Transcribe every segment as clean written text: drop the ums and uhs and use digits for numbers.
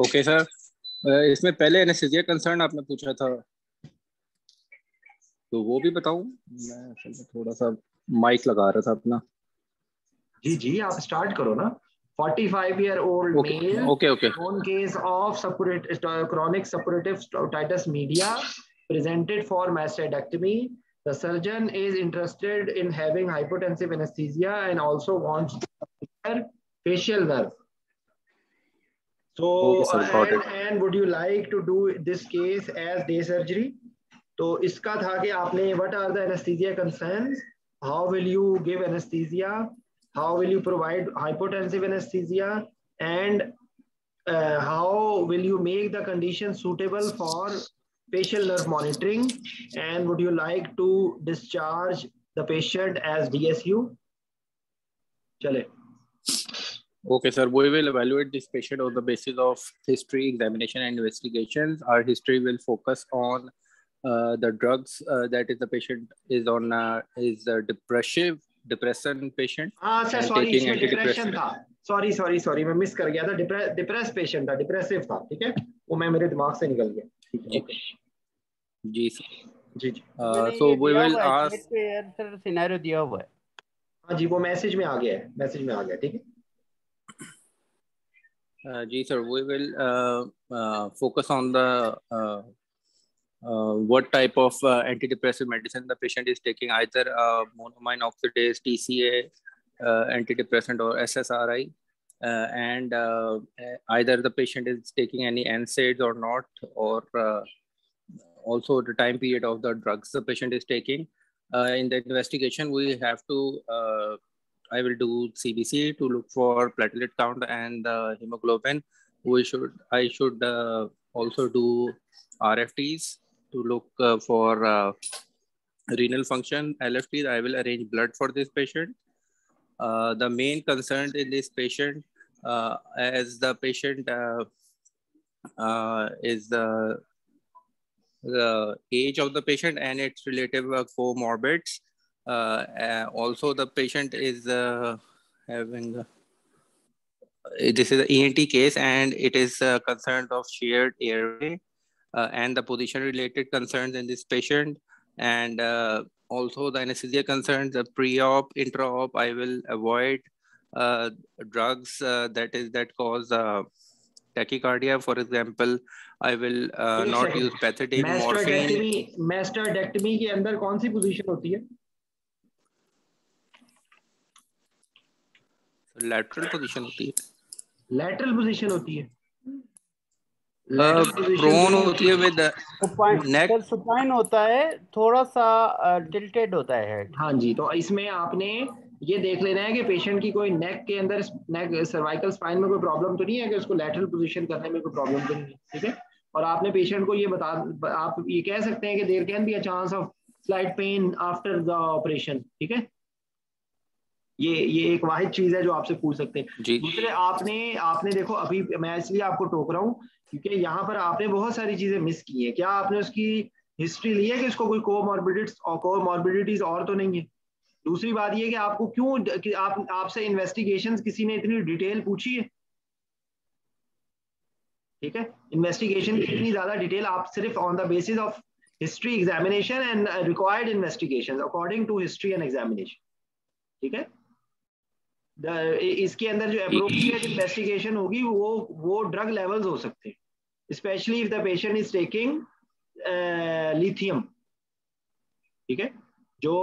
Okay sir, इसमें पहले anaesthesia concern आपने पूछा था, तो वो भी बताऊं? मैं असल में थोड़ा सा माइक लगा रहा था अपना। जी जी, आप स्टार्ट करो ना। 45-year-old male, okay known case of chronic suppurative otitis media, presented for mastectomy. The surgeon is interested in having hypotensive anesthesia and also wants facial nerve. So, okay sir, got it. and would you like to do this case as day surgery? तो इसका था कि आपने what are the anesthesia concerns? How will you give anesthesia? How will you provide hypotensive anesthesia? And how will you make the condition suitable for facial nerve monitoring? And would you like to discharge the patient as DSU? Chale. Okay, sir. We will evaluate this patient on the basis of history, examination, and investigations. Our history will focus on the drugs that is the patient is on is a depression patient. हाँ sir, and sorry, taking इसमें depression antidepressant. था। Sorry, मैं miss कर गया था। Depress patient था, depressive था, ठीक है, वो मैं मेरे दिमाग से निकल गया। ठीक है, ओके जी सर। जी जी। So we will ask. Sir scenario दिया हुआ है। हाँ जी, वो मैसेज में आ गया है, मैसेज में आ गया, ठीक है। जी sir, we will focus on the what type of antidepressive medicine the patient is taking, either monoamine oxidase, TCA, antidepressant, or SSRI, and either the patient is taking any NSAIDs or not, or also the time period of the drugs the patient is taking. In the investigation, we have to I will do CBC to look for platelet count and hemoglobin. I should also do RFTs to look for renal function. LFTs, I will arrange blood for this patient. The main concern in this patient, as the patient is the age of the patient and its relative comorbids. Also, the patient is having this is an ENT case, and it is concerned of shared airway and the position related concerns in this patient, and also the anesthesia concerns, the pre-op, intra-op. I will avoid drugs that cause tachycardia. For example, I will not use pethidine, morphine. मैस्टर्डेक्टमी के अंदर कौन सी position होती है? Lateral position होती है। Lateral position होती है, prone होती है विद नेक। सुपाइन होता है, थोड़ा सा टिल्टेड होता है हेड। हाँ जी, तो इसमें आपने ये देख लेना है कि पेशेंट की कोई नेक के अंदर, नेक सर्वाइकल स्पाइन में कोई प्रॉब्लम तो नहीं है, कि उसको लैटरल पोजीशन करने में कोई प्रॉब्लम तो नहीं है, ठीक है। और आपने पेशेंट को ये आप ये कह सकते हैं कि there can be a chance of slight pain after the operation, ठीक है। ये एक वाहिद चीज है जो आपसे पूछ सकते हैं। दूसरे, आपने देखो, अभी मैं इसलिए आपको टोक रहा हूँ क्योंकि यहाँ पर आपने बहुत सारी चीजें मिस की है। क्या आपने उसकी हिस्ट्री ली है कि उसको कोई कोमॉर्बिडिटीज और तो नहीं है? दूसरी बात ये कि आपको क्यों कि आपसे इन्वेस्टिगेशंस किसी ने इतनी डिटेल पूछी है, ठीक है। इन्वेस्टिगेशन की इतनी ज्यादा डिटेल आप सिर्फ on the basis of history, examination and required investigations according to history and examination, ठीक है। इसके अंदर जो एप्रोप्रिएट इन्वेस्टिगेशन होगी वो ड्रग लेवल्स हो सकते हैं, specially if the patient is taking lithium, ठीक है। जो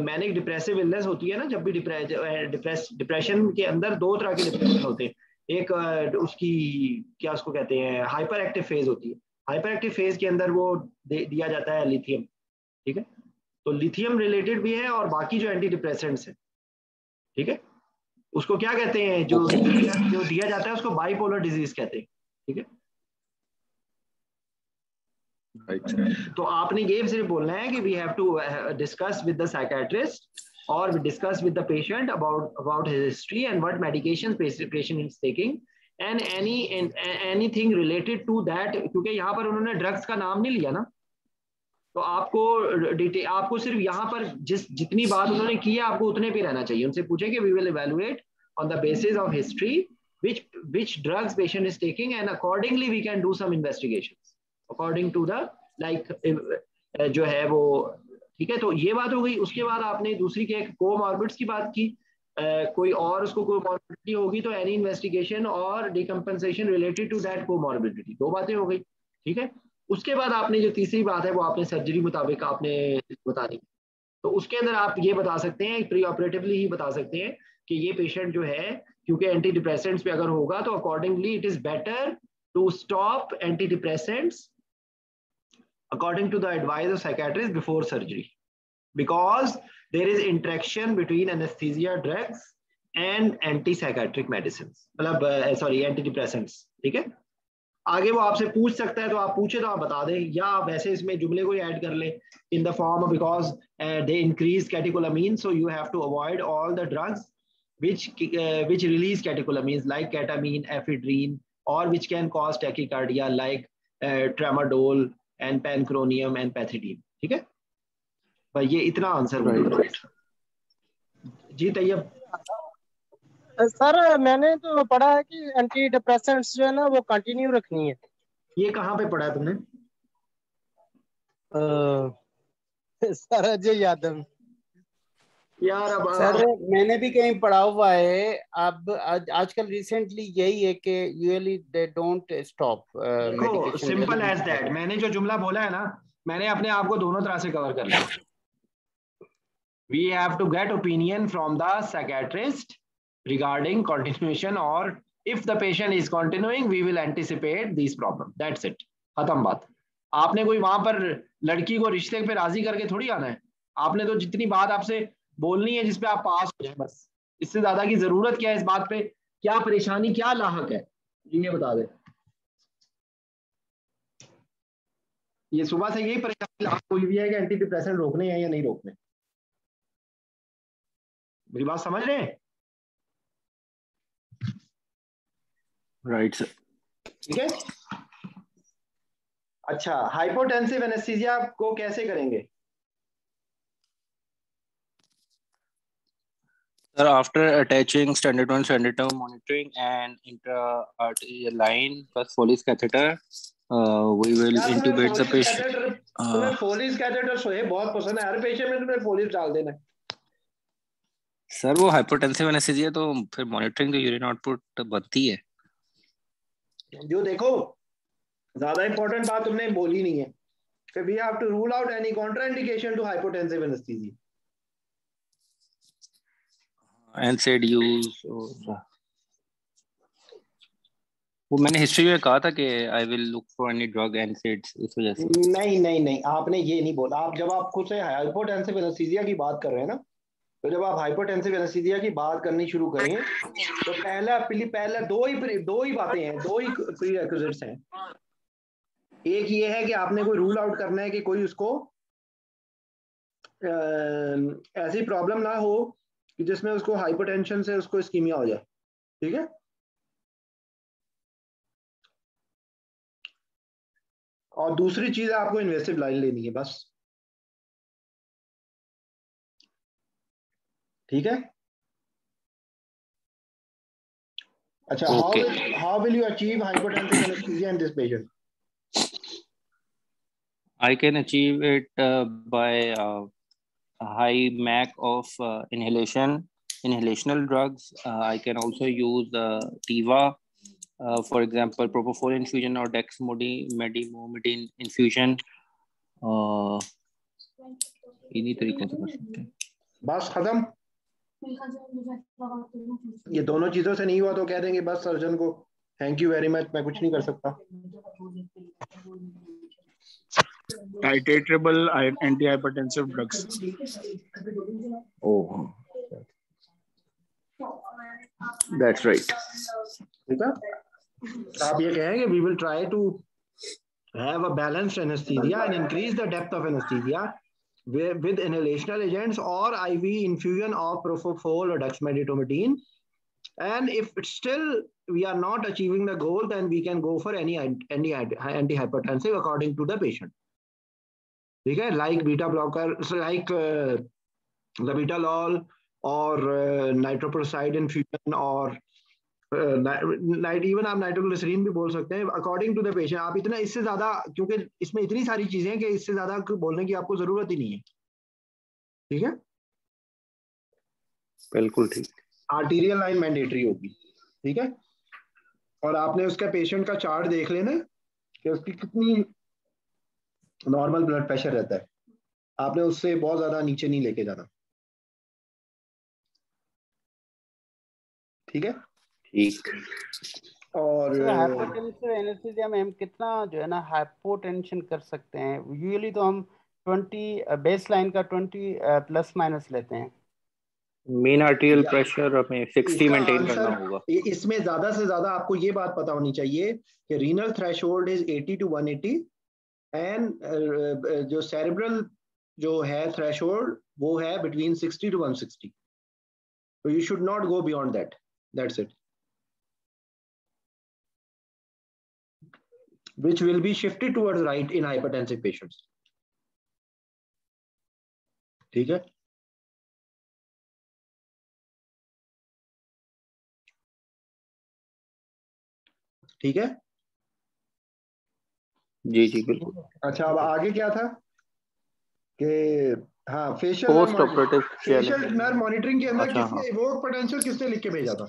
मैनिक डिप्रेसिव इलनेस होती है ना, जब भी डिप्रेशन के अंदर दो तरह के डिप्रेशन होते हैं। एक उसकी क्या उसको कहते हैं, हाइपर एक्टिव फेज होती है। हाइपर एक्टिव फेज के अंदर वो दिया जाता है लिथियम, ठीक है। तो लिथियम रिलेटेड भी है और बाकी जो एंटी डिप्रेसेंट्स है, ठीक है, उसको क्या कहते हैं, जो दिया जाता है उसको बाइपोलर डिजीज कहते हैं, ठीक है। तो आपने ये सिर्फ बोलना है कि we have to discuss with the psychiatrist और discuss with the patient about his history and what medication patient is taking and anything related to that, क्योंकि यहाँ पर उन्होंने ड्रग्स का नाम नहीं लिया ना, तो आपको सिर्फ यहाँ पर जितनी बात उन्होंने की है आपको उतने पे रहना चाहिए। उनसे पूछे कि we will evaluate on the basis of history which drugs patient is taking, and accordingly we can do some investigations according to the like जो है वो, ठीक है। तो ये बात हो गई। उसके बाद आपने दूसरी के कोमॉर्बिड्स की बात की, कोई और उसको कोमॉर्बिडिटी होगी तो एनी इन्वेस्टिगेशन और decompensation related to that comorbidity, दो बातें हो गई, ठीक है। उसके बाद आपने जो तीसरी बात है वो आपने सर्जरी मुताबिक आपने बतानी। तो उसके अंदर आप ये बता सकते हैं, प्री ऑपरेटिवली ही बता सकते हैं कि ये पेशेंट जो है, क्योंकि एंटी डिप्रेसेंट्स पे अगर होगा तो accordingly it is better to stop antidepressants according to the advice of psychiatrist before surgery, because there is interaction between anesthesia drugs and antipsychotic medicines, मतलब sorry antidepressants, ठीक है। आगे वो आपसे पूछ सकता है, तो आप पूछे तो आप बता दें, या आप वैसे इसमें जुमले को ऐड कर लें in the form of because they increase catecholamine, so you have to avoid all the drugs which release catecholamines like ketamine, ephedrine, or which can cause tachycardia like tramadol and panchronium and pethidine, ठीक है भाई। ये इतना answer होगा जी। Tayyab sir मैंने तो पढ़ा है कि एंटी डिप्रेसेंट्स जो है ना वो कंटिन्यू रखनी है। ये कहाँ पे पढ़ा है तुमने? सर अजय यादव। यार अब सर मैंने भी कहीं पढ़ा हुआ है। अब आजकल रिसेंटली यही है कि usually they don't stop medication. Simple as that. मैंने जो जुमला बोला है ना, मैंने अपने आप को दोनों तरह से कवर कर लिया। We have to get opinion from the psychiatrist regarding continuation, और if the patient is continuing we will anticipate this problem, that's it, खत्म बात। आपने कोई वहां पर लड़की को रिश्ते पे राजी करके थोड़ी आना है। आपने तो जितनी बात आपसे बोलनी है जिसपे आप पास हो जाए, बस। इससे ज्यादा की जरूरत क्या है इस बात पे? क्या परेशानी, क्या लाहक है, ये बता दे। ये सुबह से यही परेशानी लाहक हुई हुई है कि एंटी डिप्रेसेंट रोकने हैं या नहीं रोकने। मेरी बात समझ रहे हैं? Right sir. ठीक है। अच्छा, हाइपोटेंसिव एनेस्थीसिया को कैसे करेंगे? Sir, after attaching standard 1, standard 2 monitoring and intra-arterial line plus Foley's catheter, we will intubate the patient. तुम्हें Foley's catheter सोए बहुत पसंद है, हर पेशेंट में तुम्हें Foley's डाल देना। सर वो हाइपोटेंसिव एनेस्थीसिया तो फिर मॉनिटरिंग तो यूरिन आउटपुट बनती है। जो देखो ज्यादा इंपॉर्टेंट बात तुमने बोली नहीं है कि we have to rule out any contraindication to hypotensive anesthesia. NSAID use, वो मैंने हिस्ट्री में कहा था कि I will look for any drug NSAIDs, इस वजह से। नहीं, आपने ये नहीं बोला। आप जब आप खुद से हाइपोटेंसिव एनेस्थीसिया की बात कर रहे हैं ना, तो जब आप हाइपोटेंसिव एनेस्थीसिया की बात करनी शुरू करें तो पहला दो ही बातें हैं, दो ही प्रीरेक्विजिट्स हैं। एक ये है कि आपने कोई रूल आउट करना है कि कोई उसको ऐसी प्रॉब्लम ना हो कि जिसमें उसको हाइपोटेंशन से उसको इस्कीमिया हो जाए, ठीक है। और दूसरी चीज आपको इन्वेसिव लाइन लेनी है, बस, ठीक है। अच्छा, how will you achieve hypotensive anesthesia in this patient? I can achieve it by a high MAC of inhalational drugs. I can also use Tiva, for example, propofol infusion or dexmedetomidine infusion. इन्हीं तरीके से कर सकते हैं। बस खत्म। ये दोनों चीजों से नहीं हुआ तो कह देंगे बस सर्जन को थैंक यू वेरी मच, मैं कुछ नहीं कर सकता। Titratable antihypertensive drugs. Oh, that's right. ठीक है, आप ये कहेंगे we will try to have a balanced anesthesia and increase the depth of anesthesia with inhalational agents or IV infusion of propofol or dexmedetomidine. And if still we are not achieving the goal, then we can go for any antihypertensive according to the patient. ठीक है, like beta blocker, like labetalol और nitroprusside infusion और even आप nitroglycerine भी बोल सकते हैं according to the patient. आप इतना इससे ज्यादा, क्योंकि इसमें इतनी सारी चीजें हैं कि इससे ज्यादा बोलने की आपको जरूरत ही नहीं है। ठीक है, बिल्कुल ठीक। आर्टीरियल लाइन मैंडेटरी होगी। ठीक है, और आपने उसका पेशेंट का चार्ट देख लेना कि उसकी कितनी नॉर्मल ब्लड प्रेशर रहता है। आपने उससे बहुत ज्यादा नीचे नहीं लेके जाना। ठीक है, ठीक। और हाइपोटेंसिव एनेस्थीसिया में हम कितना जो है ना हाइपोटेंशन कर सकते हैं? यूजुअली तो हम 20 बेस लाइन का 20 प्लस माइनस लेते हैं। मेन आर्टेरियल प्रेशर हमें 60 मेंटेन करना होगा। इसमें ज्यादा से ज्यादा आपको ये बात पता होनी चाहिए कि renal threshold is 80 to 180 and जो सेरेब्रल जो है थ्रेशोल्ड वो है बिटवीन 60 to 160। तो you should not go beyond that, that's it, which will be shifted towards right in hypertensive patients। ठीक है, ठीक है जी जी बिल्कुल। अच्छा, अब आगे क्या था कि हाँ facial post operative nerve monitoring के अंदर अच्छा, किसने इवोक पोटेंशियल किसने लिख के भेजा था?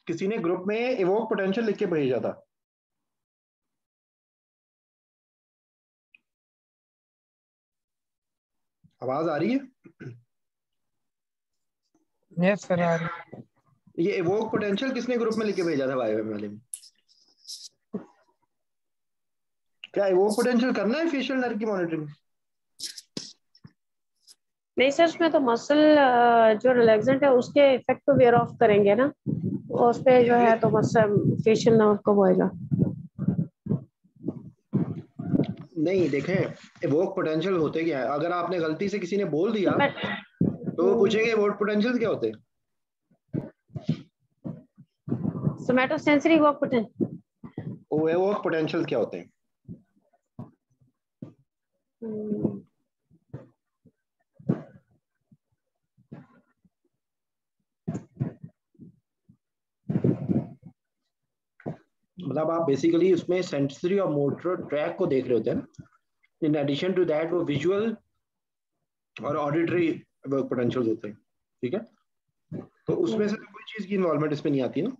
किसी ने ग्रुप में इवोक पोटेंशियल लिख के भेजा था। आवाज आ रही है? यस सर आ रही। ये इवोक पोटेंशियल किसने ग्रुप में लिख के भेजा था वाईएम वाले में? क्या इवोक पोटेंशियल करना है फेशियल नर्व की मॉनिटरिंग? नहीं सर, उसमें तो मसल जो रिलैक्सेंट है उसके इफेक्ट को वेयर ऑफ करेंगे ना, उस पे जो है तो मसल फेशियल नर्व को होएगा। नहीं, देखें इवोक पोटेंशियल होते क्या है। अगर आपने गलती से किसी ने बोल दिया तो वो पूछेंगे इवोक पोटेंशियल क्या होते हैं। सोमैटोसेंसरी इवोक पोटेंशियल, वो इवोक पोटेंशियल क्या होते हैं? मतलब आप बेसिकली उसमें सेंसरी और मोटर ट्रैक को देख रहे होते हैं ना। इन एडिशन टू दैट वो विजुअल और ऑडिटरी वर्क पोटेंशियल होते हैं। ठीक है, तो उसमें से कोई चीज की इन्वॉल्वमेंट इसमें नहीं आती ना।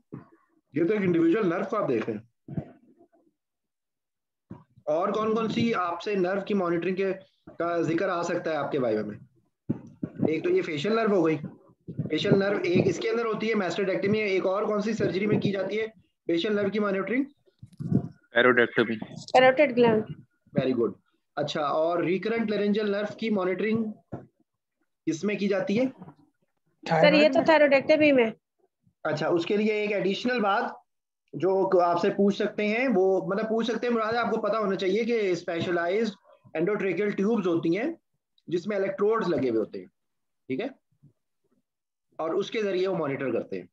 ये तो एक इंडिविजुअल नर्व को आप देख रहे हैं। और कौन कौन सी आपसे नर्व की मॉनिटरिंग के का जिक्र आ सकता है आपके वाइवा में? एक तो ये फेशियल नर्व हो गई। फेशियल नर्व एक इसके अंदर होती है मैस्टेक्टमी। एक और कौन सी सर्जरी में की जाती है फेशियल नर्व की monitoring? Parotidectomy, parotid gland. Very good. अच्छा, और रिकरेंट लेरेंजियल नर्व की मॉनिटरिंग किसमें की जाती है? सर ये तो थायरॉइडेक्टमी में। अच्छा, उसके लिए एक एडिशनल बात जो आपसे पूछ सकते हैं, वो मतलब पूछ सकते हैं मुराद, आपको पता होना चाहिए कि स्पेशलाइज्ड एंडोट्रेकियल ट्यूब्स होती हैं जिसमें इलेक्ट्रोड्स लगे हुए होते हैं। ठीक है, और उसके जरिए वो मॉनिटर करते हैं।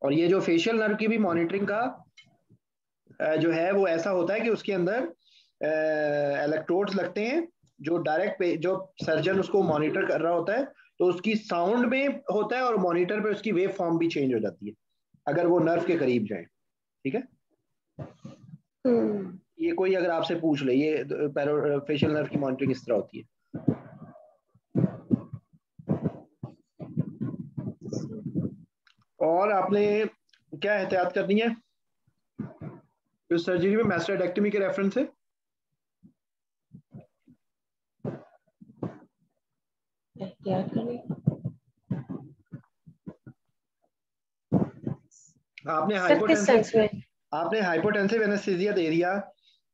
और ये जो फेशियल नर्व की भी मॉनिटरिंग का जो है वो ऐसा होता है कि उसके अंदर इलेक्ट्रोड्स लगते हैं जो डायरेक्ट जो सर्जन उसको मॉनिटर कर रहा होता है तो उसकी साउंड में होता है और मॉनिटर पे उसकी वेव फॉर्म भी चेंज हो जाती है अगर वो नर्व के करीब जाए। ठीक है, ये कोई अगर आपसे पूछ ले ये फेशियल नर्व की मॉनिटरिंग इस तरह होती है। और आपने क्या एहतियात करनी है इस सर्जरी में मैस्टेक्टमी के रेफरेंस से? आपने हाइपोटेंसिव एनेस्थीसिया दे दिया,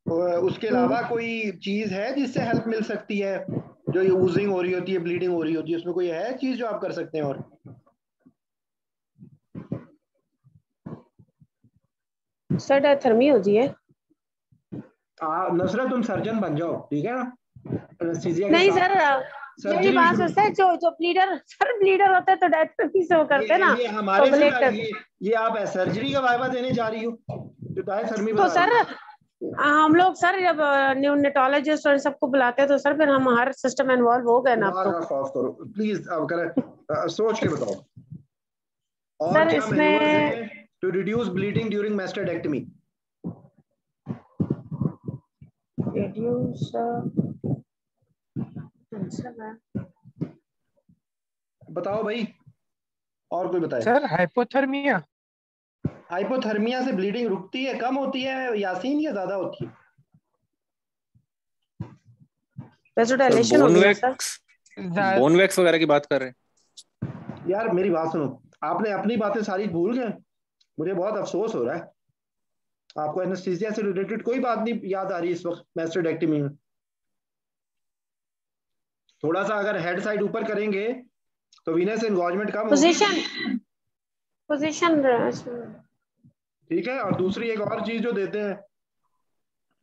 उसके अलावा कोई चीज है जिससे हेल्प मिल सकती है? जो यूजिंग हो रही होती है, ब्लीडिंग हो रही होती है, उसमें कोई है चीज जो आप कर सकते हैं? और सर डायथर्मी हो जी है। नसरत तुम सर्जन बन जाओ, ठीक है ना? नहीं सर, मेरी बात सोचता है जो ब्लीडर, सर ब्लीडर होता है तो डायथर्मी से वो करते हैं ना। ये हमारे से ये आप सर्जरी का वाइवा देने जा रही हो जो डायथर्मी तो सर हम लोग सर जब न्यूनेटोलॉजिस्ट और सबको बुलाते हैं तो सर फिर हम हर सिस्टम इन्वॉल्व हो गए ना अब तो। ऑफ करो प्लीज, अब करें सोच के बताओ। और सर क्या इसमें मैन्यूवर्स हैं to reduce bleeding during mastectomy? Reduce बताओ भाई, और कोई बताए? Sir hypothermia. हाइपोथर्मिया से ब्लीडिंग रुकती है, कम होती है यासीन, या ज्यादा होती है? वेसोडाइलेशन हो गया सर। बोन वैक्स वगैरह की बात कर रहे हैं यार मेरी बात सुनो, आपने अपनी बातें सारी भूल गए। मुझे बहुत अफसोस हो रहा है, आपको एनेस्थीसिया से रिलेटेड कोई बात नहीं याद आ रही इस वक्त मैस्टेक्टमी में। थोड़ा सा अगर हेड साइड ऊपर करेंगे तो वीनस एनगॉर्जमेंट कम होगी। पोजीशन ठीक है, और दूसरी एक और चीज जो देते हैं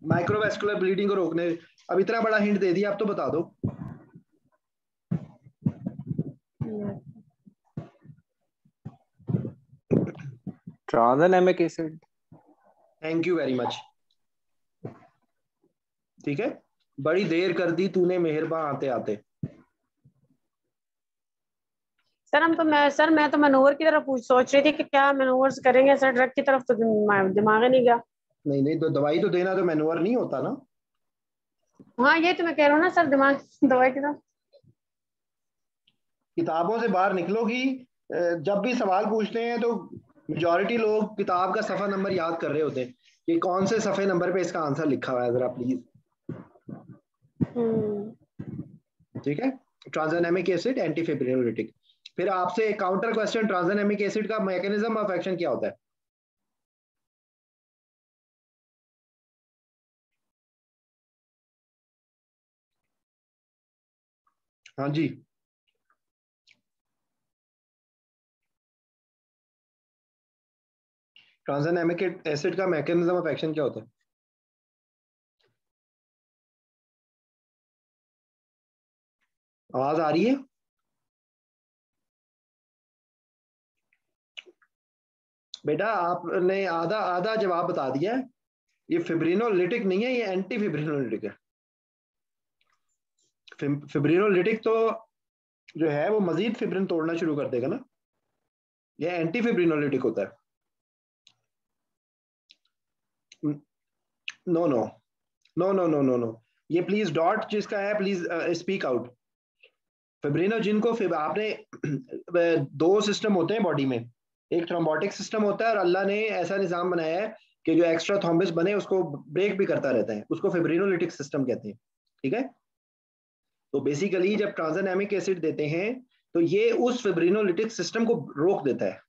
माइक्रोवेस्कुलर ब्लीडिंग को रोकने, अब इतना बड़ा हिंट दे दिया, अब तो बता दो। Tranexamic acid. Thank you very much. ठीक है, बड़ी देर कर दी तूने मेहरबान आते आते। सर मैं तो मैनूवर की तरफ सोच रही थी कि क्या मैनूवर्स करेंगे सर, ड्रग की तरफ तो दिमाग ही नहीं गया। नहीं तो दवाई तो देना तो मैन्योवर नहीं होता ना। हाँ ये तो मैं कह रहा हूँ ना सर, दिमाग दवाई की तरफ। किताबों से बाहर निकलोगी, जब भी सवाल पूछते हैं तो मेजॉरिटी लोग किताब का सफा नंबर याद कर रहे होते हैं कि कौन से सफे नंबर पे इसका आंसर लिखा हुआ है, जरा प्लीज। ठीक है, ट्रांसएमिक एसिड एंटीफिब्रिनोलिटिक। फिर आपसे काउंटर क्वेश्चन, ट्रांसएमिक एसिड का मैकेनिज्म ऑफ एक्शन क्या होता है? हाँ जी, ट्रांसएमिक एसिड का मैकेनिज्म ऑफ एक्शन क्या होता है? आवाज आ रही है? बेटा आपने आधा आधा जवाब बता दिया है। ये फिब्रिनोलिटिक नहीं है, ये एंटी फिब्रिनोलिटिक है। फिब्रिनोलिटिक तो जो है वो मजीद फिब्रिन तोड़ना शुरू कर देगा ना, ये एंटी फिब्रिनोलिटिक होता है। No no no no no no no, ये प्लीज डॉट जिसका है प्लीज स्पीक आउट। फिब्रिनोजिन को आपने दो सिस्टम होते हैं बॉडी में, एक थ्रोम्बोटिक सिस्टम होता है और अल्लाह ने ऐसा निजाम बनाया है कि जो एक्स्ट्रा थ्रोम्बस बने उसको ब्रेक भी करता रहता है, उसको फिब्रिनोलिटिक सिस्टम कहते हैं। ठीक है, तो बेसिकली जब ट्रांसएमिक एसिड देते हैं तो ये उस फिब्रिनोलिटिक सिस्टम को रोक देता है,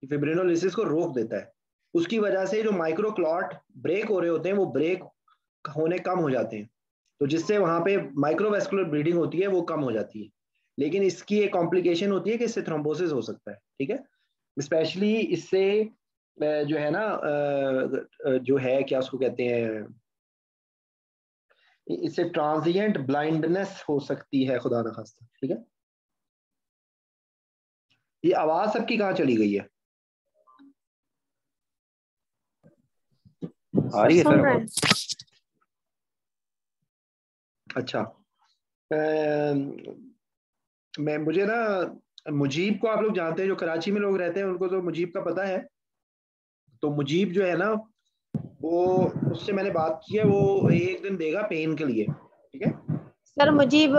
फिब्रिनोलिसिस को रोक देता है। उसकी वजह से जो माइक्रो क्लॉट ब्रेक हो रहे होते हैं वो ब्रेक होने कम हो जाते हैं, तो जिससे वहां पे माइक्रोवेस्कुलर ब्लीडिंग होती है वो कम हो जाती है। लेकिन इसकी एक कॉम्प्लिकेशन होती है कि इससे थ्रोम्बोसिस हो सकता है। ठीक है, स्पेशली इससे जो है ना जो है क्या उसको कहते हैं, इससे ट्रांजिएंट ब्लाइंडनेस हो सकती है, खुदा ना खास्ता। ठीक है, ये आवाज सबकी कहाँ चली गई है? आ रही है सर। अच्छा, मैं मुझे ना मुजीब को आप लोग जानते हैं, जो कराची में लोग रहते हैं उनको तो मुजीब का पता है। तो मुजीब जो है ना वो, उससे मैंने बात की है, वो एक दिन देगा पेन के लिए। ठीक है सर मुजीब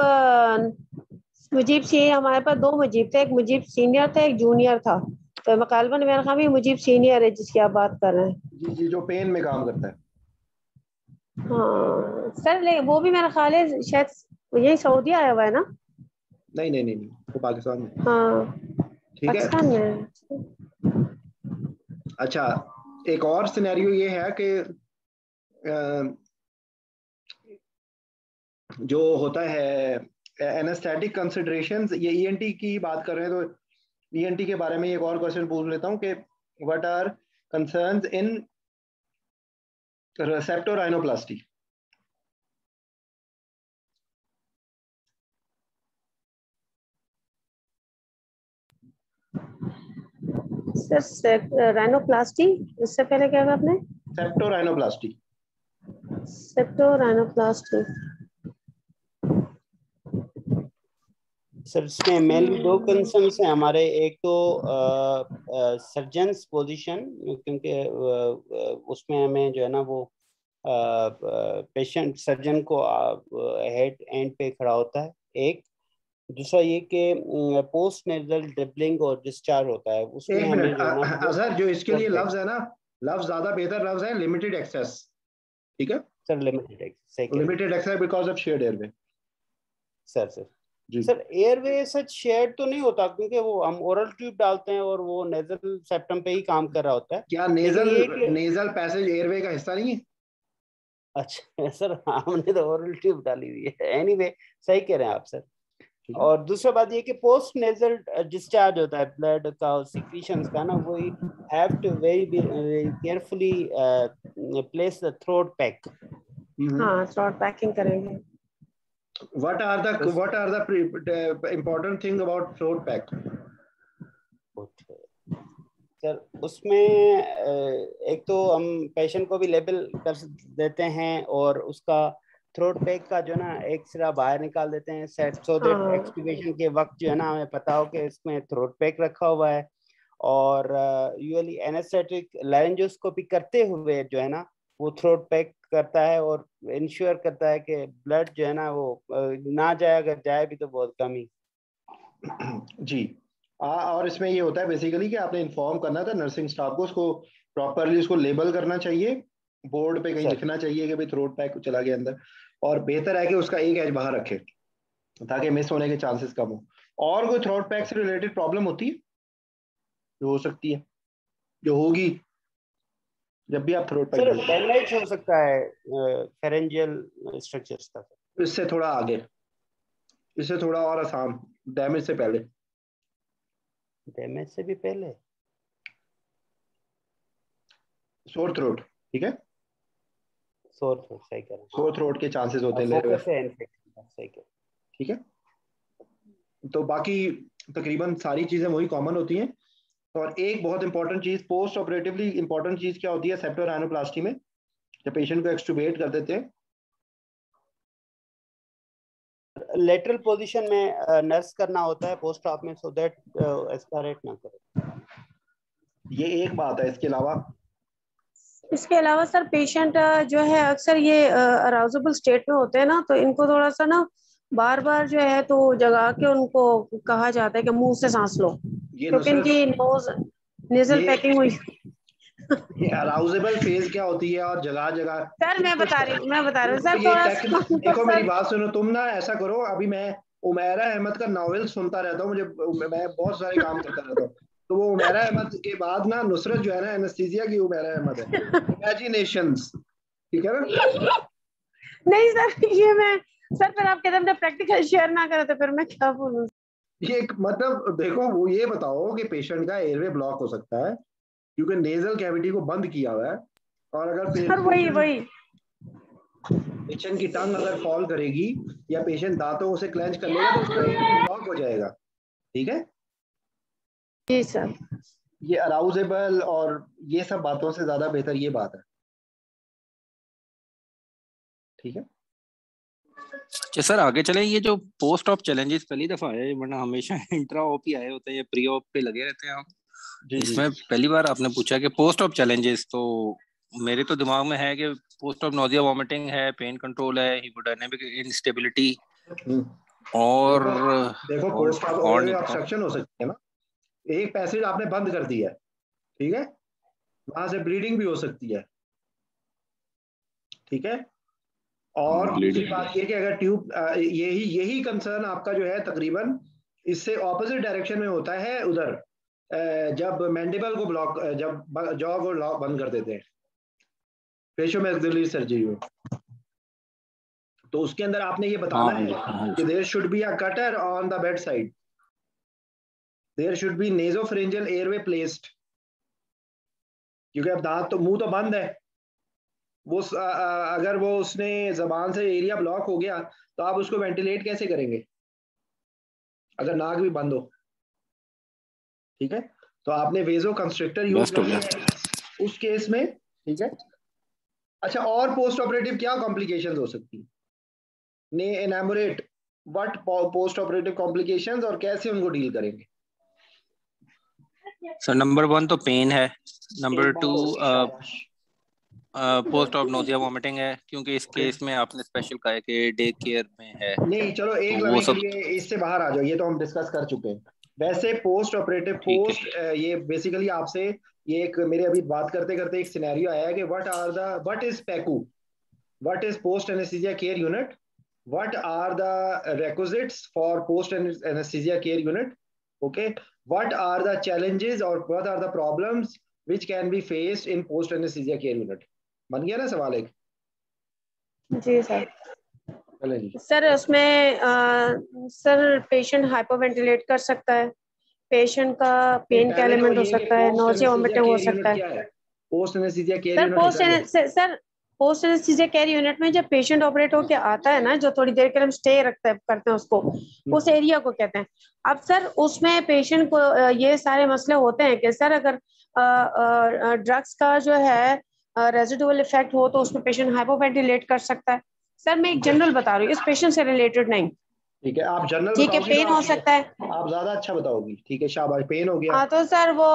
सी हमारे पास दो मुजीब थे, एक मुजीब सीनियर था, एक जूनियर था। तो मकालबन मेरा ख्याल में मुजीब सीनियर है जिसकी आप बात कर रहे हैं। जी जी, जो पेन में काम करता है। हाँ सर, वो भी मेरा ख्याल है शायद यही सऊदी आया हुआ है ना? नहीं नहीं नहीं नहीं, वो पाकिस्तान में। हाँ ठीक है, पाकिस्तान में। अच्छा एक और सिनेरियो ये है कि जो होता है एनेस्थेटिक कंसिडरेशंस, ये ईएनटी की बात कर रहे हैं तो ईएनटी के बारे में एक और क्वेश्चन पूछ लेता हूँ कि what are concerns in septorhinoplasty? Sir rhinoplasty, इससे पहले क्या कहा आपने? सेप्टोराइनोप्लास्टी। सेप्टोराइनोप्लास्टी। सर इसमें मेनली दो कंसर्न्स हैं हमारे, एक तो सर्जन्स पोजीशन, क्योंकि उसमें हमें जो है ना वो पेशेंट सर्जन को हेड एंड पे खड़ा होता है एक। दूसरा ये कि पोस्ट नेजल ड्रिबलिंग और डिस्चार्ज होता है, उसमें एक हमें मिनट जो है ना अजहर, जो इसके लिए लफ्ज है ना, लफ्ज ज्यादा बेहतर लफ्ज है लिमिटेड एक्सेस। ठीक है sir, limited access, limited access because of shared airway. Sir जी सर एयरवे सच शेयर्ड तो नहीं होता, क्योंकि वो हम ओरल ट्यूब डालते हैं और वो नेजल सेप्टम पे ही काम कर रहा होता है। क्या लेकिन ये कि नेजल पैसेज एयरवे का हिस्सा नहीं है? अच्छा सर, हमने तो ओरल ट्यूब डाली हुई है। एनीवे सही कह रहे हैं आप सर। और दूसरा बात ये कि पोस्ट नेजल डिस्चार्ज होता है ब्लड का और सिक्रीशंस का ना, वो have to very carefully place the throat pack. हाँ, थ्रोट पैकिंग करेंगे। What are the important thing about throat pack? सर उसमें एक तो हम पेशेंट को भी लेबल कर देते हैं और उसका थ्रोट पैक का जो ना एक सिरा बाहर निकाल देते हैं सेट, सो दैट एक्सट्यूबेशन के वक्त जो है ना हमें पता हो कि इसमें थ्रोट पैक रखा हुआ है। और यूजुअली एनेस्थेटिक लारिंजोस्कोपी करते हुए जो है ना वो थ्रोट पैक करता है और इंश्योर करता है कि ब्लड जो है ना वो ना जाए, अगर जाए भी तो बहुत कम ही। जी और इसमें ये होता है बेसिकली कि आपने इन्फॉर्म करना था नर्सिंग स्टाफ को, उसको प्रॉपरली उसको लेबल करना चाहिए, बोर्ड पे कहीं लिखना चाहिए कि भाई थ्रोट पैक चला गया अंदर, और बेहतर है कि उसका एक एज बाहर रखे ताकि मिस होने के चांसेस कम हो। और कोई थ्रोट पैक से रिलेटेड प्रॉब्लम होती है जो हो सकती है, जो होगी जब भी आप थ्रोट पैक सर डैमेज हो सकता है फेरेंजियल स्ट्रक्चर्स का। इससे थोड़ा आगे, इससे थोड़ा और आसान, डैमेज से पहले। डैमेज से भी पहले सोर थ्रोट, ठीक है, सोर थ्रोट, सही कह रहे हैं, सोर थ्रोट के चांसेस होते हैं, सही कह, ठीक है। तो बाकी तकरीबन सारी चीजें वही कॉमन होती हैं। और एक बहुत इंपॉर्टेंट चीज, पोस्ट ऑपरेटिवली इंपॉर्टेंट चीज क्या होती है सेप्टोराइनोप्लास्टी में, जब पेशेंट को एक्सट्यूबेट कर देते हैं, लेटरल पोजीशन में नर्स करना होता है पोस्ट ऑप में, सो दैट एस्पिरेट ना करे। ये एक बात है। इसके अलावा सर पेशेंट जो है अक्सर ये अराउजेबल स्टेट में होते हैं ना, तो इनको थोड़ा सा ना बार बार जो है तो जगा के उनको कहा जाता है कि मुंह से सांस लो, क्योंकि इनकी नोज नेजल पैकिंग हुई। ये अराउजेबल फेज क्या होती है और जगह जगह सर मैं बता रही हूँ सर, ये थोड़ा देखो मेरी बात सुनो, तुम ना ऐसा करो, अभी मैं उमैरा अहमद का नॉवेल सुनता रहता हूँ, मैं बहुत सारे काम करता रहता हूँ, तो वो उमैरा अहमद के बाद ना नुसरत जो है ना एनेस्थीसिया की उमैरा अहमद है, इमेजिनेशंस, ठीक है ना? नहीं सर, ये मैं सर फिर आप कहते हैं प्रैक्टिकल शेयर ना करें तो फिर मैं क्या बोलूं। ये मतलब देखो, वो ये बताओ कि पेशेंट का एयरवे ब्लॉक हो सकता है क्योंकि नेजल कैविटी को बंद किया हुआ है, और अगर पेशेंट की टंग अगर फॉल करेगी या पेशेंट दांतों से क्लेंच कर लेगा तो उसका एयरवे ब्लॉक हो जाएगा, ठीक है जी सर। ये अराउजेबल और ये सब बातों से ज्यादा बेहतर ये बात है, ठीक है। अच्छा सर आगे चले, ये जो पोस्ट ऑप चैलेंजेस पहली दफा आए, वरना हमेशा इंट्रा ऑप ही आए होते हैं, ये प्री ऑप पे लगे रहते हैं हम। इसमें पहली बार आपने पूछा कि पोस्ट ऑप चैलेंजेस, तो मेरे तो दिमाग में है कि पोस्ट ऑप नोजिया वॉमिटिंग है, पेन कंट्रोल है, हिपोडायनामिक इंस्टेबिलिटी, और देखो पोस्ट ऑप ऑब्स्ट्रक्शन हो सकती है ना, एक पैसेज आपने बंद कर दिया है, ठीक है, वहां से ब्लीडिंग भी हो सकती है, ठीक है। और दूसरी बात ये कि अगर ट्यूब यही कंसर्न आपका जो है तकरीबन इससे ऑपोजिट डायरेक्शन में होता है उधर, जब मैंडिबल को ब्लॉक, जब जॉ को लॉक बंद कर देते हैं फेशियोमैक्सिलरी सर्जरी में, तो उसके अंदर आपने ये बताना है कि there should be a cutter on the bed side, there should be nasopharyngeal airway placed, क्योंकि अब दांत तो मुंह तो बंद है, वो अगर वो उसने जबान से एरिया ब्लॉक हो गया तो आप उसको वेंटिलेट कैसे करेंगे अगर नाक भी बंद हो, ठीक है। तो आपने वेजो कंस्ट्रक्टर यूज करना है उस केस में, ठीक है। अच्छा, और पोस्ट ऑपरेटिव क्या कॉम्प्लिकेशंस हो सकती है? ने एनैमोरेट व्हाट पोस्ट ऑपरेटिव कॉम्प्लिकेशंस और कैसे उनको डील करेंगे? सर नंबर 1 तो पेन है, नंबर 2 शाबाश। पोस्ट ऑफ नोजिया वॉमिटिंग है, क्योंकि इस केस में आपने स्पेशल कहा है कि डे केयर में है। नहीं चलो एक तो वो लम्हे के सब लिए इससे बाहर आ जाओ, ये तो हम डिस्कस कर चुके हैं। वैसे पोस्ट ऑपरेटिव ठीक है। पोस्ट ये बेसिकली आपसे ये एक मेरे अभी बात करते करते एक सिनेरियो आया कि what is Paiku, what is post anaesthesia care unit, what are the requisites for post anesthesia care unit, okay, what are the challenges or what are the problems which can be faced in post anesthesia care unit? बन गया ना सवाल एक? जी sir. चले जी। Sir उसमें sir patient हाइपोवेंटिलेट कर सकता है, पेशेंट का पेन का एलिमेंट हो सकता है, नोजिया वोमिटिंग हो सकता है। Post anaesthesia care sir unit post anaesthesia care unit में जब पेशेंट ऑपरेट होके आता है ना, जो थोड़ी देर के लिए हम स्टे करते हैं उसको, उस एरिया को कहते हैं। अब सर उसमें पेशेंट को ये सारे मसले होते हैं कि सर अगर ड्रग्स का जो है रेजिडुअल इफेक्ट हो तो उसमें पेशेंट हाइपोवेंटिलेट कर सकता है। सर मैं एक जनरल बता रही हूँ, इस पेशेंट से रिलेटेड नहीं। ठीक है, आप जनरल ठीक है, बताओगी पेन तो हो सकता है, आप ज्यादा अच्छा बताओगी। ठीक है, शाबाश, पेन हो गया। हाँ तो सर वो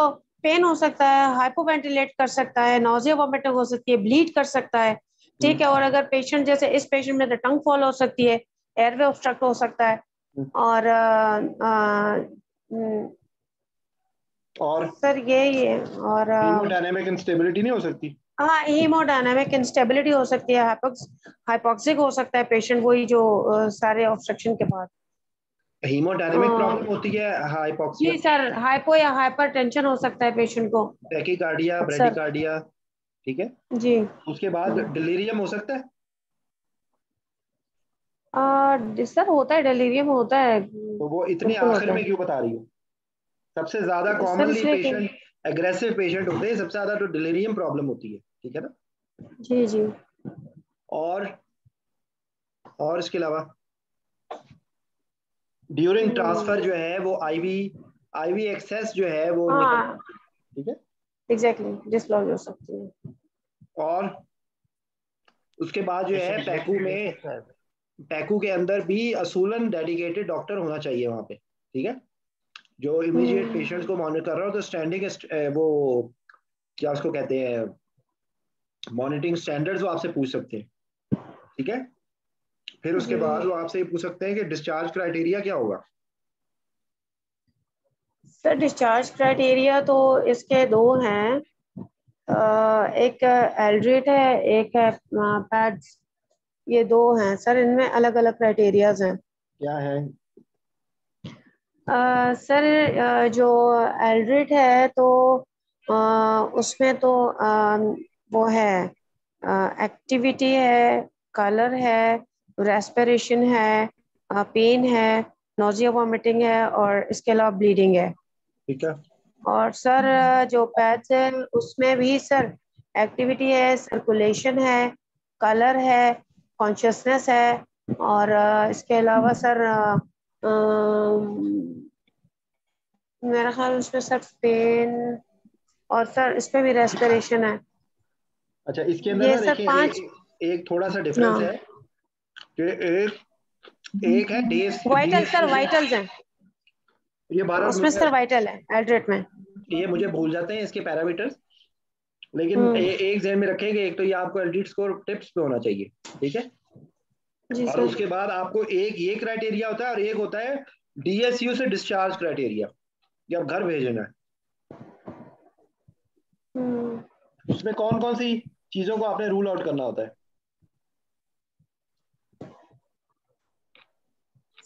पेन हो सकता है, हाइपोवेंटिलेट कर सकता है, नोजिया वोमिटिंग हो सकती है, ब्लीड कर सकता है। ठीक है, और अगर पेशेंट जैसे इस पेशेंट में तो टंग फॉल हो सकती है, एयरवे ऑब्स्ट्रक्ट हो सकता है, और सर यही है। और हीमोडायनामिक इंस्टेबिलिटी नहीं हो सकती? हाँ, हीमोडायनामिक इंस्टेबिलिटी हो सकती है, हाइपोक्सिक हो सकता है पेशेंट, वही जो सारे ऑब्स्ट्रक्शन के बाद हीमोडायनामिक प्रॉब्लम होती है, हाइपोक्सिया। जी सर, हाइपो या हाइपरटेंशन हो सकता है पेशेंट को, टैकीकार्डिया, अक्सर ब्रेडिकार्डिया। ठीक है, जी। उसके बाद डिलीरियम हो सकता है। सर होता है, डिलीरियम होता है, तो वो इतने बिल्कुल आखिर होता में क्यों बता रही हो? सबसे ज्यादा है सर, कॉमनली इसलिए कि पेशेंट एग्रेसिव पेशेंट होते हैं, सबसे ज्यादा तो डिलीरियम प्रॉब्लम होती है। ठीक है ना? जी जी। और इसके अलावा ड्यूरिंग ट्रांसफर जो है वो आईवी एक्सेस जो है वो निकल। हाँ ठीक है, एग्जैक्टली, डिसलॉज हो सकती है। और उसके बाद जो है पैकू के अंदर भी असूलन डेडिकेटेड डॉक्टर होना चाहिए वहां पे। ठीक है, जो इमीडिएट पेशेंट्स को मॉनिटर कर रहा हो, तो स्टैंडिंग वो क्या उसको कहते हैं, मॉनिटरिंग स्टैंडर्ड्स वो आपसे पूछ सकते हैं। ठीक है, फिर उसके बाद वो आपसे ये पूछ सकते हैं कि डिस्चार्ज क्राइटेरिया क्या होगा। सर डिस्चार्ज क्राइटेरिया तो इसके दो हैं, एक एल्ड्रेट है, एक है पैड्स, ये दो हैं सर, इनमें अलग अलग क्राइटेरियाज हैं। क्या है? सर जो एल्ड्रेट है तो उसमें तो वो है, एक्टिविटी है, कलर है, रेस्पिरेशन है, पेन है, नोजिया वॉमिटिंग है, और इसके अलावा ब्लीडिंग है। ठीक है, और सर जो पैच है उसमें भी सर एक्टिविटी है, सर्कुलेशन है, कलर है, कॉन्शियसनेस है, और इसके अलावा सर मेरा ख्याल उसमें सर पेन, और सर इसमें भी रेस्पिरेशन है। अच्छा, इसके अंदर ये ना सर देखिए पांच। एक थोड़ा सा डिफरेंस हाँ, है कि एक है वाइटल सर, वाइटल्स हैं ये उसमें सर, वाइटल है एल्ड्रेट में। ये मुझे भूल जाते हैं इसके पैरामीटर्स, लेकिन एक ध्यान में रखेंगे, एक तो ये आपको एल्ड्रेट स्कोर टिप्स पे होना चाहिए। ठीक है, जी और सर। उसके बाद आपको एक ये क्राइटेरिया होता है और एक होता है डीएसयू से डिस्चार्ज क्राइटेरिया, कि आप घर भेजना है। उसमें कौन कौन सी चीजों को आपने रूल आउट करना होता है?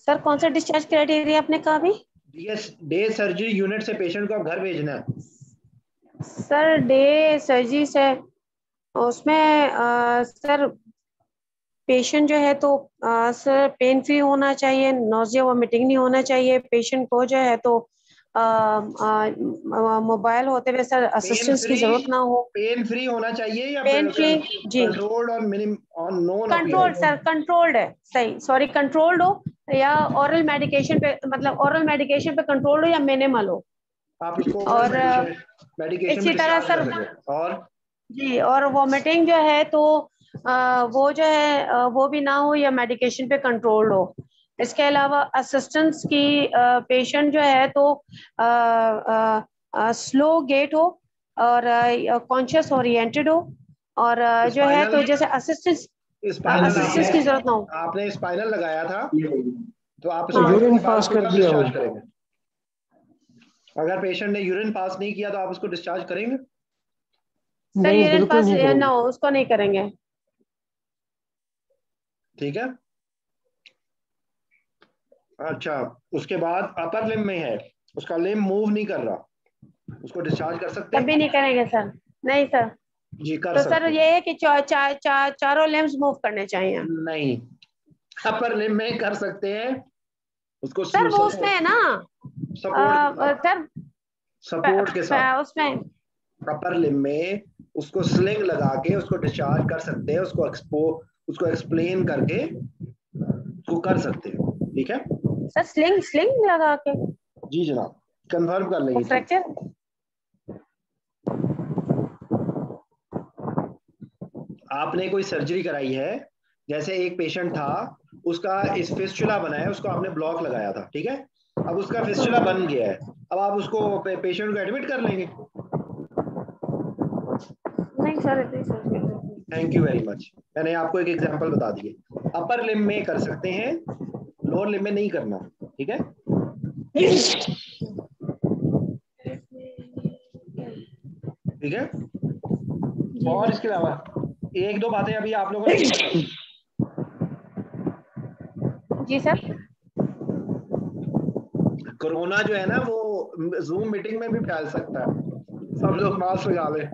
सर कौन सा डिस्चार्ज क्राइटेरिया आपने कहा अभी? डे सर्जरी यूनिट से पेशेंट को आप घर भेजना है। सर डे सर्जरी से उसमें सर पेशेंट जो है तो सर पेन फ्री होना चाहिए, नोजिया वोमिटिंग नहीं होना चाहिए, पेशेंट को जो है तो मोबाइल होते हुए सर असिस्टेंस की जरूरत ना हो। पेन फ्री होना चाहिए या पेन फ्री जी, कंट्रोल्ड और on non controlled sir, controlled है, सही, सॉरी, कंट्रोल्ड हो, या ओरल मेडिकेशन पे, मतलब ओरल मेडिकेशन पे कंट्रोल्ड हो या मिनिमल हो। आप उसको और मेडिकेशन इसी पे तरह डिस्चार्ज सर कर सकें। और जी, और वॉमिटिंग जो है तो वो जो है वो भी ना हो या मेडिकेशन पे कंट्रोल हो। इसके अलावा असिस्टेंस की पेशेंट जो है तो स्लो गेट हो और कॉन्शियस ओरिएंटेड हो और जो है तो जैसे असिस्टेंस की जरूरत ना हो। आपने स्पाइनल लगाया था तो आप यूरिन पास कर दिया हो। करेंगे। अगर पेशेंट ने यूरिन पास नहीं किया तो आप उसको डिस्चार्ज करेंगे? सर यूरिन पास ना हो उसको नहीं करेंगे। ठीक है। अच्छा, उसके बाद अपर लिम्ब में है, उसका लिम्ब मूव नहीं कर रहा, उसको डिस्चार्ज कर सकते हैं? तब भी नहीं करेंगे सर। नहीं सर। जी कर तो सकते सर ये है कि चारों लिम्स मूव करने चाहिए। नहीं, अपर लिम्ब में कर सकते हैं उसको सर वो उसमें है ना सपोर्ट के साथ उसमें अपर लिम्ब में उसको स्लिंग लगा के उसको डिस्चार्ज कर सकते हैं, उसको एक्सप्लेन करके उसको कर सकते हैं। ठीक है सर, स्लिंग लगा के? जी जनाब, कंफर्म कर लेंगे। फ्रैक्चर आपने कोई सर्जरी कराई है, जैसे एक पेशेंट था उसका इस फिस्चुला बना है, उसको आपने ब्लॉक लगाया था, ठीक है, अब उसका फिस्चुला बन गया है, अब आप उसको पेशेंट को एडमिट कर लेंगे? नहीं sir, thank you very much, मैंने आपको एक एग्जांपल बता दिए। अपर लिम्ब में कर सकते हैं, लोअर लिम्ब में नहीं करना। ठीक है, ठीक है। और इसके अलावा एक दो बातें अभी आप लोगों ने जी सर। कोरोना जो है ना वो जूम मीटिंग में भी फैल सकता है, सब लोग मास्क लगा लें।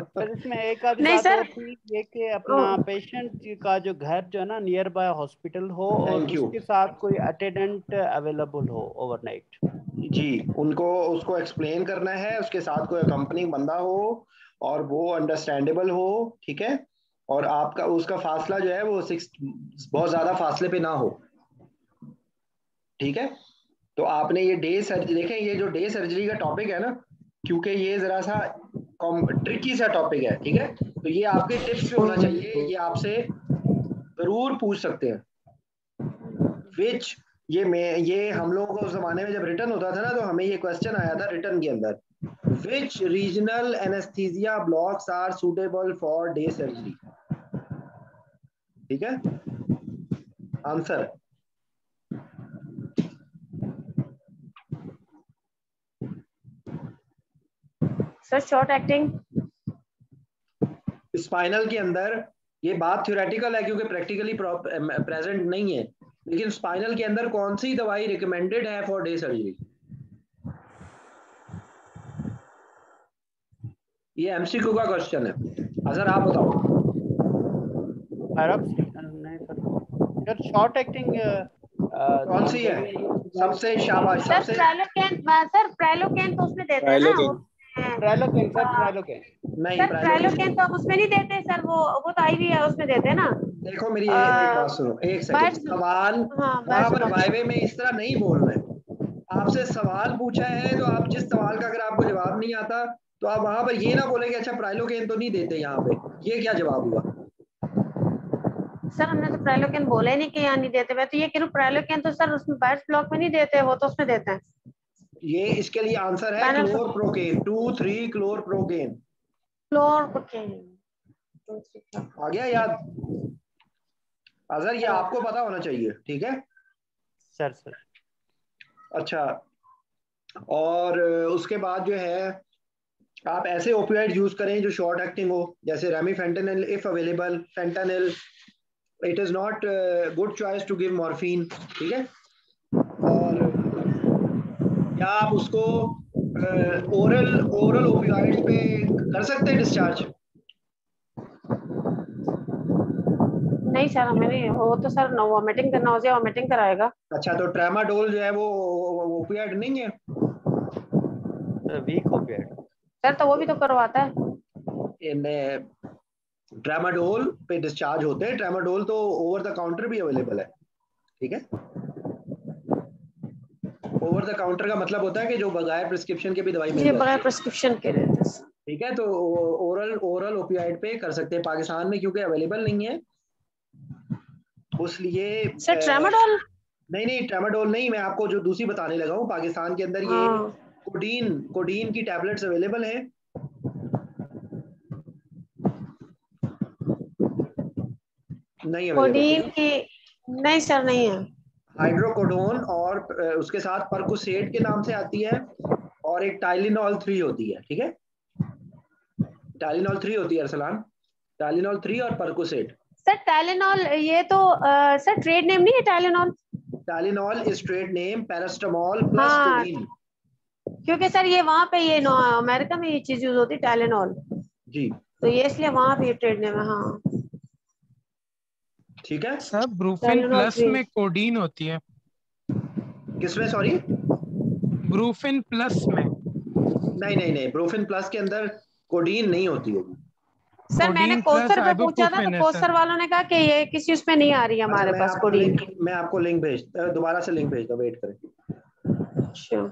सर इसमें एक आधी नहीं बात सर। और थी ये कि अपना पेशेंट का जो घर जो है ना नियर बाय हॉस्पिटल हो और Thank you. उसके साथ कोई अटेंडेंट अवेलेबल हो ओवरनाइट। जी, उनको उसको एक्सप्लेन करना है, उसके साथ कोई अकम्पनिंग बंदा हो और वो अंडरस्टैंडेबल हो। ठीक है, और आपका उसका फासला जो है वो बहुत ज्यादा फासले पे ना हो। ठीक है, तो आपने ये डे सर्जरी देखें, ये जो डे सर्जरी का टॉपिक है ना, क्योंकि ये जरा सा ट्रिकी सा टॉपिक है, ठीक है, तो ये आपके टिप्स पे होना चाहिए, ये आपसे जरूर पूछ सकते हैं। विच ये हम लोगों को उस जमाने में जब रिटर्न होता था ना, तो हमें ये क्वेश्चन आया था रिटर्न के अंदर, which regional anaesthesia blocks are suitable for day surgery. ठीक है, answer sir short acting spinal के अंदर, ये बात थ्योरेटिकल है क्योंकि प्रैक्टिकली प्रेजेंट नहीं है, लेकिन स्पाइनल के अंदर कौन सी दवाई रिकमेंडेड है फॉर डे सर्जरी? ये एमसीक्यू का क्वेश्चन है, अगर आप बताओ। नहीं सर, शॉर्ट एक्टिंग कौन सी है सबसे शाबाश? सर प्रेलोकेन तो उसमें देते हैं ना, ट्राइलोकेन सर, ट्राइलोकेन नहीं, प्रेलोकेन तो अब उसमें नहीं देते सर, वो तो आईवी है उसमें देते हैं ना। देखो मेरी एक बात सुनो, एक सेकंड, सवाल वहां पर वाइवे में इस तरह नहीं बोलना है। आपसे सवाल पूछा है तो आप जिस सवाल का अगर आपको जवाब नहीं आता तो आप वहां पर ये ना बोलेंगे अच्छा प्राइलोकेन तो नहीं देते यहाँ पे, ये क्या जवाब हुआ? सर हमने तो प्राइलोकेन बोला ही नहीं कि यहाँ नहीं देते, मैं तो ये कह रही हूँ प्राइलोकेन तो सर उसमें बायर्स ब्लॉक में नहीं देते, वो तो उसमें देते हैं। ये इसके लिए आंसर है क्लोरप्रोकेन, 2,3 क्लोरप्रोकेन। आ गया याद? अगर ये आपको पता होना चाहिए। ठीक है सर। अच्छा, और उसके बाद जो है आप ऐसे ओपियाइड यूज करें जो शॉर्ट एक्टिंग हो, जैसे remifentanil if available, fentanyl, it is not good choice to give morphine. ठीक है, और क्या आप उसको ओरल ओपियाइड्स पे कर सकते हैं डिस्चार्ज? नहीं सर हमें नहीं, वो तो सर वॉमिटिंग करना हो जाए वॉमिटिंग कराएगा। अच्छा, तो ट्रेमाडोल जो है वो ओपियाइड नहीं है? वीक ओपियाइड सर, तो वो भी तो करवाता है। ट्रेमाडोल पे डिस्चार्ज होते हैं, ट्रेमाडोल तो ओवर द काउंटर भी अवेलेबल है। ठीक है, ओवर द काउंटर का मतलब होता है कि जो बगैर प्रिस्क्रिप्शन के भी दवाई मिल ये जाती है। बगैर प्रिस्क्रिप्शन के देते हैं। ठीक है, तो ओरल ओपियाइड पे कर सकते हैं, पाकिस्तान में क्योंकि अवेलेबल नहीं है उसलिए सर ट्रामाडोल? नहीं ट्रामाडोल नहीं, मैं आपको जो दूसरी बताने लगा हूँ, पाकिस्तान के अंदर ये कोडीन की टैबलेट्स अवेलेबल है। नहीं कोडीन की नहीं सर, नहीं है। हाइड्रोकोडोन और उसके साथ परकुसेट के नाम से आती है, और एक टाइलिनॉल 3 होती है। ठीक है, टाइलिनॉल 3 होती है अरसलान, टाइलिनॉल 3 और परकुसेट। सर टाइलेनॉल ये तो सर ट्रेड नेम नहीं है Tylenol? टाइलिनॉल is trade name, paracetamol plus हाँ, कोडीन। क्योंकि सर ये वहाँ पे ये अमेरिका में ये चीज यूज होती है टाइलेनॉल जी, तो ये इसलिए वहाँ पे ट्रेड नेम है। हाँ ठीक है। सर ब्रूफिन टाइलेनॉल प्लस 3 में कोडीन होती है। किसमें? सॉरी, ब्रूफिन प्लस में। नहीं ब्रोफिन प्लस के अंदर कोडीन नहीं होती होगी। सर मैंने कोडीन प्लस कोसर पे पूछा था तो आइबुप्रोफेन है सर। कोसर वालों ने कहा कि ये किसी उसमें नहीं आ रही है अच्छा, हमारे पास कोडीन। मैं आपको लिंक भेज, दोबारा से लिंक भेज दो, वेट करें। अच्छा